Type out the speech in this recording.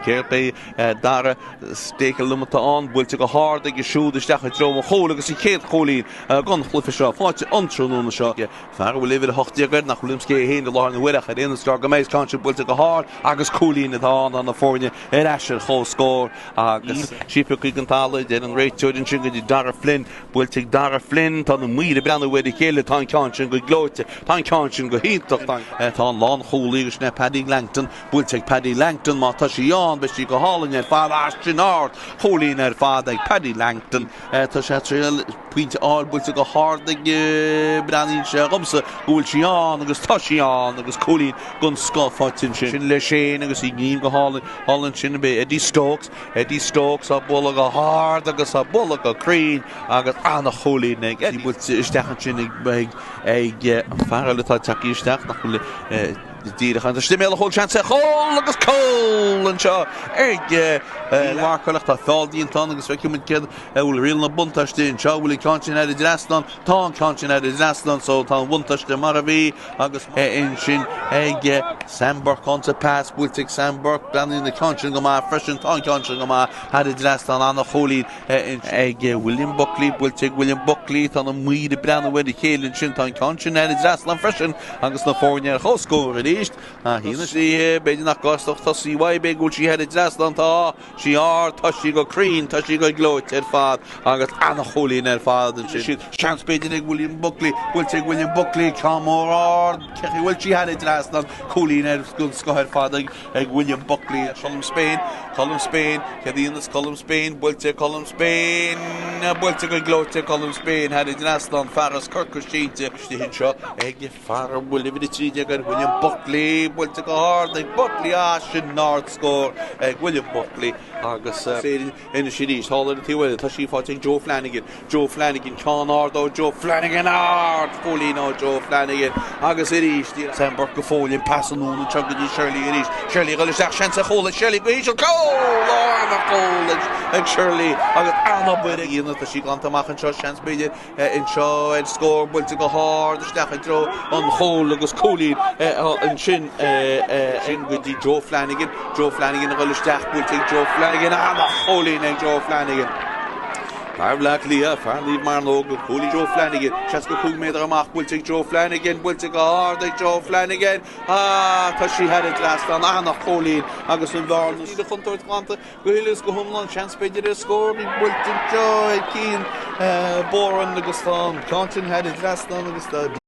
Céirpa dara stéice lumata an bhfuilte go háard ag siúd isteach dro a chola agus I chéad cholín gan chlufa seo fáte antrúna seo fear bhfuil livid a hochtíagad nach chulim cé héin de lána bhuiach a déana star go méid canse bhfuilte go háard agus cholín atá an na fórne eisiir cho scór agus sipa chuig an tála den an réiteúid an sin go dtí Dara Flynn bhfuilte Dara Flynn tá na míre brena bhfuil chéile tá canse go glóite tá canse go híach tá an lán cholígus na Paddy Langton bhfuilte Paddy Langton má tá sí an be sí go hálainn ar fád astrinát cholín ar fád ag Paddy Langton tá sé tríal puinte áil bhfuilte go háard ag breanín sé gomsa bhfuil sí an agus tá sí an agus cholín gon scáfáitin sin le sé agus I gníom go hálainn sin be Eddie Stokes a bula go háard agus a bula go crín agus anna cholín ag bhfuilte isteach sin ag fearil atá takeí isteach nach bhfuil díach an stiméile hol chance hol agus col an seo marchalach tá fáildíon tan agus feiciúmin céad bhfuil riil na buntaistín seo bhfuil cansin ar Draslan tá cansin ar Draslan so tá buntaiste mar a bhí agus in sin ag Sandburg conta pass bhfuilteigh Sandburg breanín na cansin go má freisin tá cansin go má ar Draslan anna cholín ag William Buckley bhfuilteigh William Buckley tá na míre breanna bhfuil chélann sin tá cansin ar Draslan freisin agus na fórne ar choscóir hína sí beidir nach gástoch tá sí waibé gúil sí head Draslan tá sí ár tá sí go crín tá sí go glóit ar fád agus anna cholín ar fád an sin seans beidir ag William Buckley bhfuilteigh William Buckley camór ár cechi bhfuil sí head Draslan cholín ar scoth ar fád ag William Buckley Colm Spain cedíonas Colm Spain bhfuilteigh Colm Spain bhfuilteigh go glóit ar Colm Spain head Draslan fearras Chorcaí hin seo ag fear bhfuil livid tríide ag William Buckley bhfuilte go háard ag Buckley sin náird scór ag William Buckley agus ina síríos hála na tíhfuil tá sí fáte Joe Flanagan ceán áard ó Joe Flanagan áard fólín ó Joe Flanagan agus iríos tí Sandburg go fólín passanúna tugadí Shirley iríos Shirley go isteach seansa chola Shirley go híisiil cól ag Shirley agus anna buide íonna tá sí gantamach an seo seans beidir in seo ag scór bhfuilte go háard isteach ag dro an chól agus cholín an sin go dtí Joe Flanagan a go isteach bhfuilteigh Joe Flanagan anna cholín ag Joe Flanagan Fear black Leah, fear leave mar no go cholí Joe Flanagan Chas go cúg méidir amach bhfuilteigh Joe Flanagan bhfuilteigh go háard ag Joe Flanagan tá sí head Draslan anna cholín agus an bharna sí de chuntóirt ganta go hiilis go thumlan seans beidir a scór bhfuilteigh Joe ag cín bóran agus tá cantin head Draslan agus tá